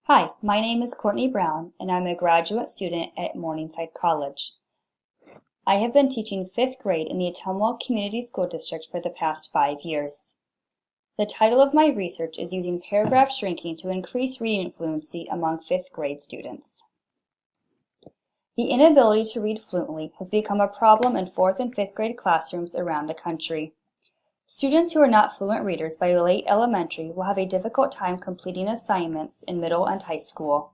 Hi, my name is Courtney Brown, and I'm a graduate student at Morningside College. I have been teaching 5th grade in the Ottumwa Community School District for the past 5 years. The title of my research is using paragraph shrinking to increase reading fluency among 5th grade students. The inability to read fluently has become a problem in 4th and 5th grade classrooms around the country. Students who are not fluent readers by late elementary will have a difficult time completing assignments in middle and high school.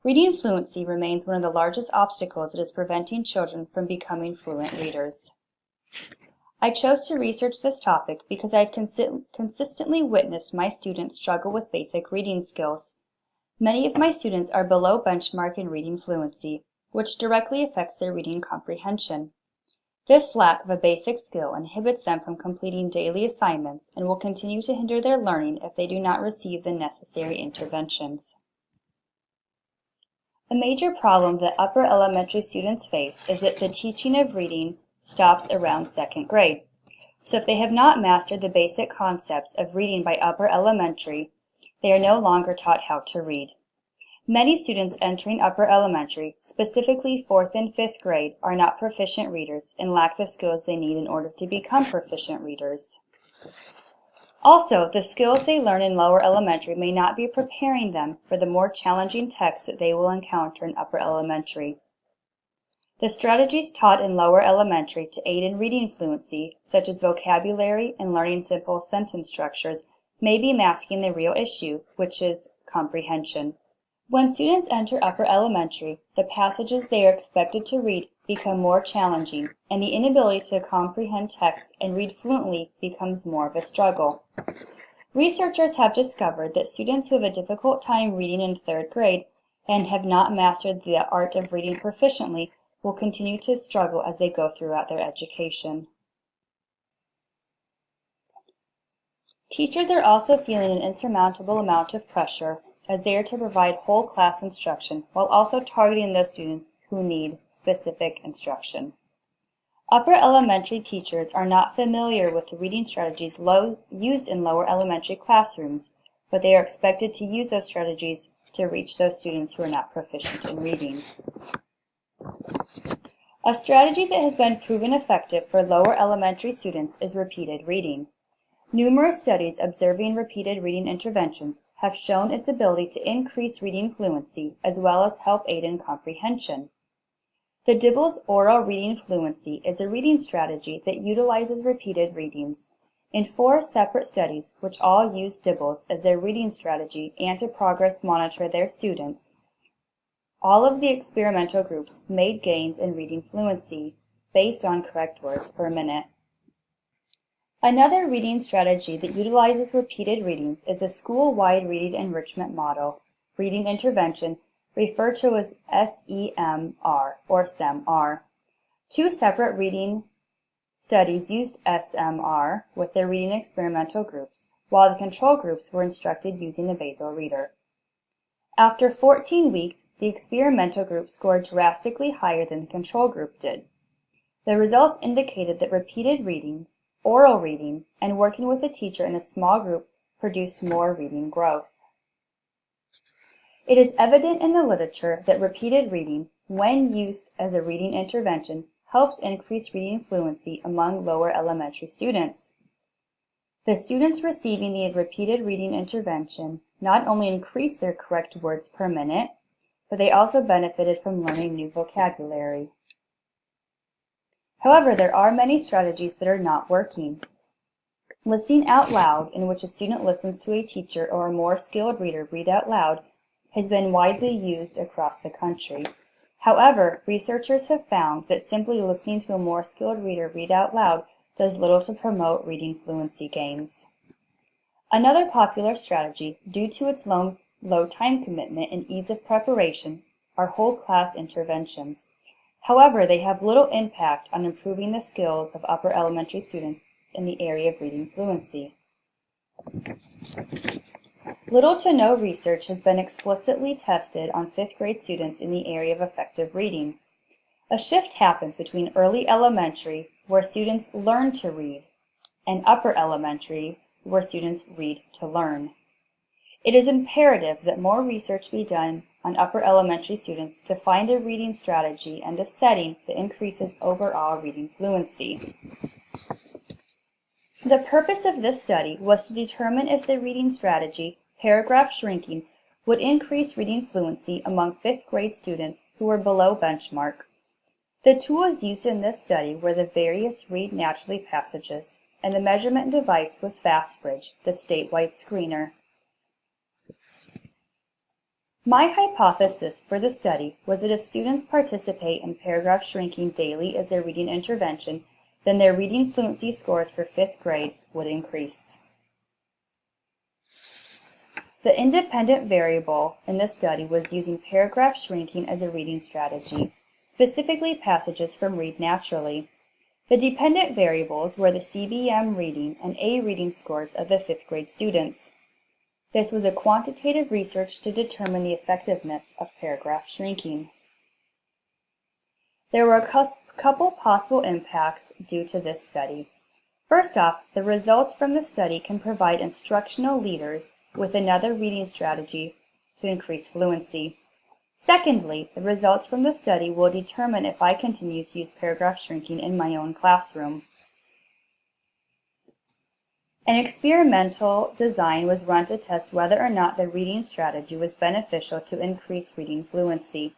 Reading fluency remains one of the largest obstacles that is preventing children from becoming fluent readers. I chose to research this topic because I've consistently witnessed my students struggle with basic reading skills. Many of my students are below benchmark in reading fluency, which directly affects their reading comprehension. This lack of a basic skill inhibits them from completing daily assignments and will continue to hinder their learning if they do not receive the necessary interventions. A major problem that upper elementary students face is that the teaching of reading stops around 2nd grade. So if they have not mastered the basic concepts of reading by upper elementary, they are no longer taught how to read. Many students entering upper elementary, specifically 4th and 5th grade, are not proficient readers and lack the skills they need in order to become proficient readers. Also, the skills they learn in lower elementary may not be preparing them for the more challenging texts that they will encounter in upper elementary. The strategies taught in lower elementary to aid in reading fluency, such as vocabulary and learning simple sentence structures, may be masking the real issue, which is comprehension. When students enter upper elementary, the passages they are expected to read become more challenging, and the inability to comprehend text and read fluently becomes more of a struggle. Researchers have discovered that students who have a difficult time reading in 3rd grade and have not mastered the art of reading proficiently will continue to struggle as they go throughout their education. Teachers are also feeling an insurmountable amount of pressure as they are to provide whole class instruction while also targeting those students who need specific instruction. Upper elementary teachers are not familiar with the reading strategies used in lower elementary classrooms, but they are expected to use those strategies to reach those students who are not proficient in reading. A strategy that has been proven effective for lower elementary students is repeated reading. Numerous studies observing repeated reading interventions have shown its ability to increase reading fluency as well as help aid in comprehension. The DIBELS Oral Reading Fluency is a reading strategy that utilizes repeated readings. In 4 separate studies, which all use DIBELS as their reading strategy and to progress monitor their students, all of the experimental groups made gains in reading fluency based on correct words per minute. Another reading strategy that utilizes repeated readings is a school-wide reading enrichment model, reading intervention, referred to as SEMR or SEMR. 2 separate reading studies used SMR with their reading experimental groups, while the control groups were instructed using the Basel Reader. After 14 weeks, the experimental group scored drastically higher than the control group did. The results indicated that repeated readings, oral reading, and working with a teacher in a small group produced more reading growth. It is evident in the literature that repeated reading, when used as a reading intervention, helps increase reading fluency among lower elementary students. The students receiving the repeated reading intervention not only increased their correct words per minute, but they also benefited from learning new vocabulary. However, there are many strategies that are not working. Listening out loud, in which a student listens to a teacher or a more skilled reader read out loud, has been widely used across the country. However, researchers have found that simply listening to a more skilled reader read out loud does little to promote reading fluency gains. Another popular strategy, due to its low time commitment and ease of preparation, are whole class interventions. However, they have little impact on improving the skills of upper elementary students in the area of reading fluency. Little to no research has been explicitly tested on 5th grade students in the area of effective reading. A shift happens between early elementary, where students learn to read, and upper elementary, where students read to learn. It is imperative that more research be done on upper elementary students to find a reading strategy and a setting that increases overall reading fluency. The purpose of this study was to determine if the reading strategy, paragraph shrinking, would increase reading fluency among 5th grade students who were below benchmark. The tools used in this study were the various Read Naturally passages, and the measurement device was FastBridge, the statewide screener. My hypothesis for the study was that if students participate in paragraph shrinking daily as their reading intervention, then their reading fluency scores for 5th grade would increase. The independent variable in this study was using paragraph shrinking as a reading strategy, specifically passages from Read Naturally. The dependent variables were the CBM reading and A reading scores of the 5th grade students. This was a quantitative research to determine the effectiveness of paragraph shrinking. There were a couple possible impacts due to this study. First off, the results from the study can provide instructional leaders with another reading strategy to increase fluency. Secondly, the results from the study will determine if I continue to use paragraph shrinking in my own classroom. An experimental design was run to test whether or not the reading strategy was beneficial to increase reading fluency.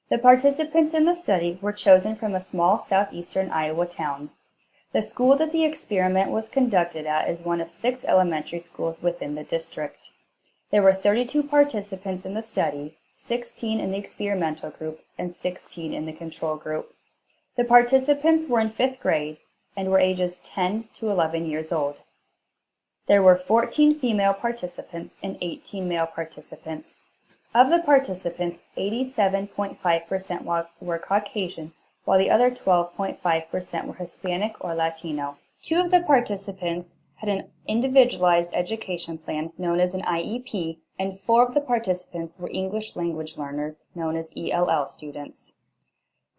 The participants in the study were chosen from a small southeastern Iowa town. The school that the experiment was conducted at is one of 6 elementary schools within the district. There were 32 participants in the study, 16 in the experimental group and 16 in the control group. The participants were in 5th grade and were ages 10 to 11 years old. There were 14 female participants and 18 male participants. Of the participants, 87.5% were Caucasian, while the other 12.5% were Hispanic or Latino. 2 of the participants had an individualized education plan known as an IEP, and 4 of the participants were English language learners known as ELL students.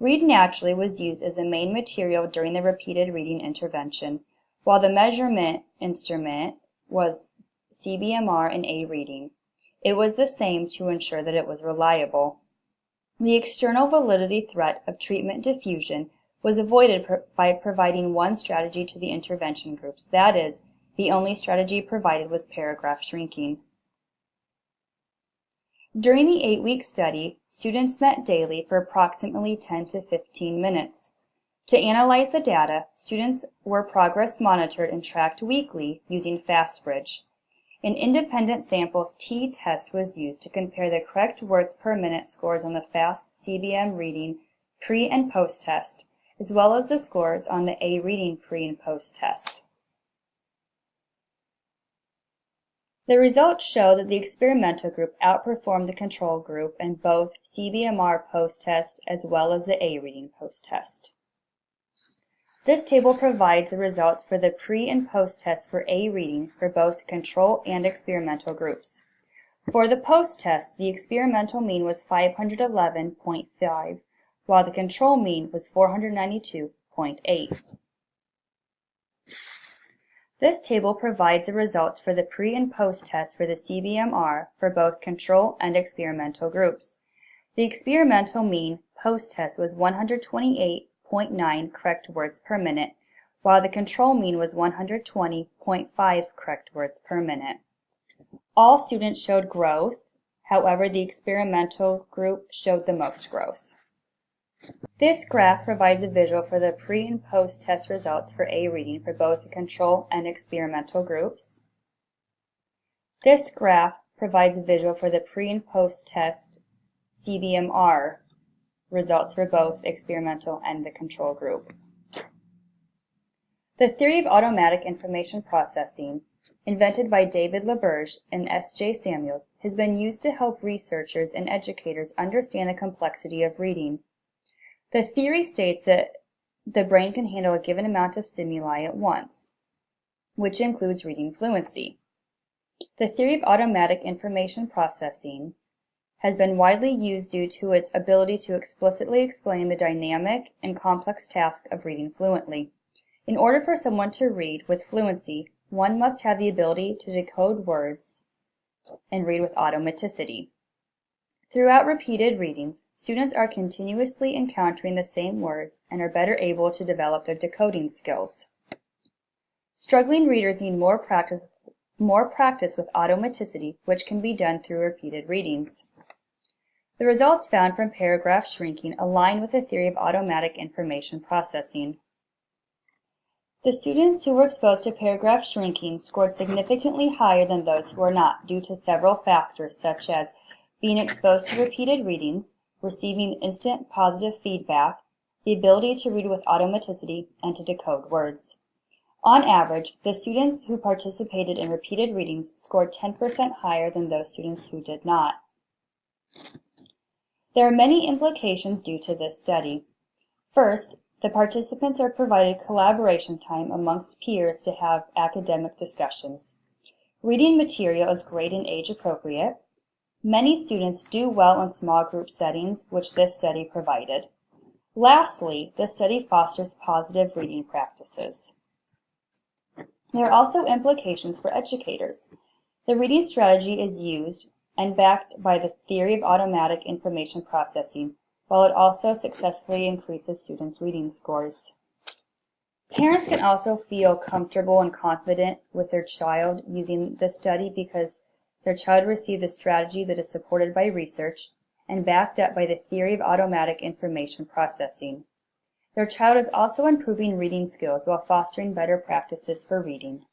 Read Naturally was used as the main material during the repeated reading intervention, while the measurement instrument was CBMR and A reading. It was the same to ensure that it was reliable. The external validity threat of treatment diffusion was avoided by providing one strategy to the intervention groups. That is, the only strategy provided was paragraph shrinking. During the 8-week study, students met daily for approximately 10 to 15 minutes. To analyze the data, students were progress monitored and tracked weekly using FastBridge. An independent samples t-test was used to compare the correct words per minute scores on the FAST CBM reading pre- and post-test, as well as the scores on the A reading pre- and post-test. The results show that the experimental group outperformed the control group in both CBMR post-test as well as the A reading post-test. This table provides the results for the pre- and post-test for A reading for both control and experimental groups. For the post-test, the experimental mean was 511.5, while the control mean was 492.8. This table provides the results for the pre- and post-test for the CBMR for both control and experimental groups. The experimental mean post-test was 128.9 correct words per minute, while the control mean was 120.5 correct words per minute. All students showed growth, however, the experimental group showed the most growth. This graph provides a visual for the pre- and post-test results for A reading for both the control and experimental groups. This graph provides a visual for the pre- and post-test CBMR results for both experimental and the control group. The theory of automatic information processing, invented by David LaBerge and S.J. Samuels, has been used to help researchers and educators understand the complexity of reading. The theory states that the brain can handle a given amount of stimuli at once, which includes reading fluency. The theory of automatic information processing has been widely used due to its ability to explicitly explain the dynamic and complex task of reading fluently. In order for someone to read with fluency, one must have the ability to decode words, and read with automaticity. Throughout repeated readings, students are continuously encountering the same words and are better able to develop their decoding skills. Struggling readers need more practice with automaticity, which can be done through repeated readings. The results found from paragraph shrinking align with the theory of automatic information processing. The students who were exposed to paragraph shrinking scored significantly higher than those who were not, due to several factors such as being exposed to repeated readings, receiving instant positive feedback, the ability to read with automaticity, and to decode words. On average, the students who participated in repeated readings scored 10% higher than those students who did not. There are many implications due to this study. First, the participants are provided collaboration time amongst peers to have academic discussions. Reading material is grade and age appropriate. Many students do well in small group settings, which this study provided. Lastly, the study fosters positive reading practices. There are also implications for educators. The reading strategy is used and backed by the theory of automatic information processing, while it also successfully increases students' reading scores. Parents can also feel comfortable and confident with their child using this study because their child received a strategy that is supported by research and backed up by the theory of automatic information processing. Their child is also improving reading skills while fostering better practices for reading.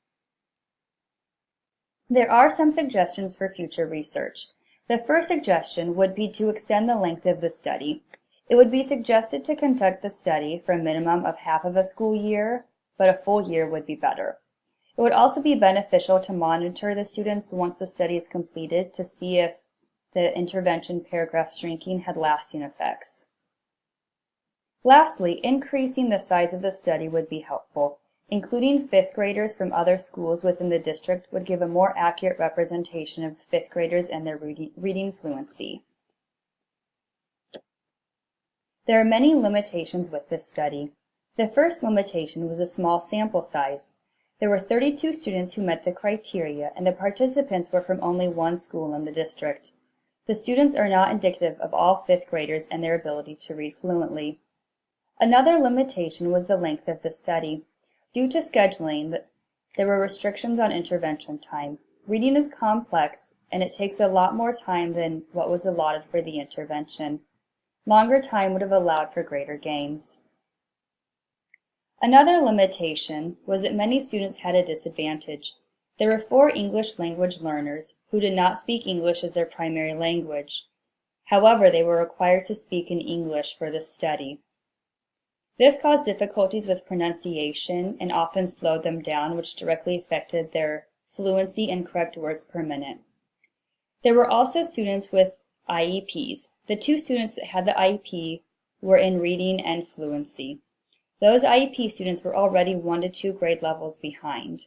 There are some suggestions for future research. The first suggestion would be to extend the length of the study. It would be suggested to conduct the study for a minimum of half of a school year, but a full year would be better. It would also be beneficial to monitor the students once the study is completed to see if the intervention paragraph shrinking had lasting effects. Lastly, increasing the size of the study would be helpful. Including fifth graders from other schools within the district would give a more accurate representation of fifth graders and their reading fluency. There are many limitations with this study. The first limitation was a small sample size. There were 32 students who met the criteria, and the participants were from only one school in the district. The students are not indicative of all fifth graders and their ability to read fluently. Another limitation was the length of the study. Due to scheduling, there were restrictions on intervention time. Reading is complex, and it takes a lot more time than what was allotted for the intervention. Longer time would have allowed for greater gains. Another limitation was that many students had a disadvantage. There were 4 English language learners who did not speak English as their primary language. However, they were required to speak in English for this study. This caused difficulties with pronunciation and often slowed them down, which directly affected their fluency and correct words per minute. There were also students with IEPs. The 2 students that had the IEP were in reading and fluency. Those IEP students were already 1 to 2 grade levels behind.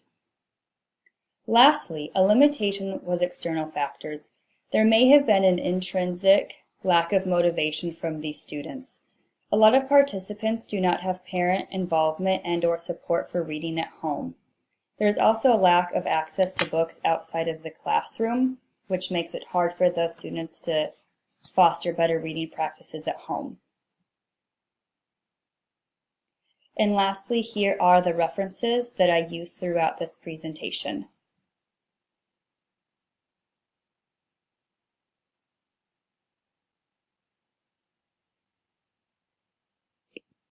Lastly, a limitation was external factors. There may have been an intrinsic lack of motivation from these students. A lot of participants do not have parent involvement and/or support for reading at home. There is also a lack of access to books outside of the classroom, which makes it hard for those students to foster better reading practices at home. And lastly, here are the references that I used throughout this presentation.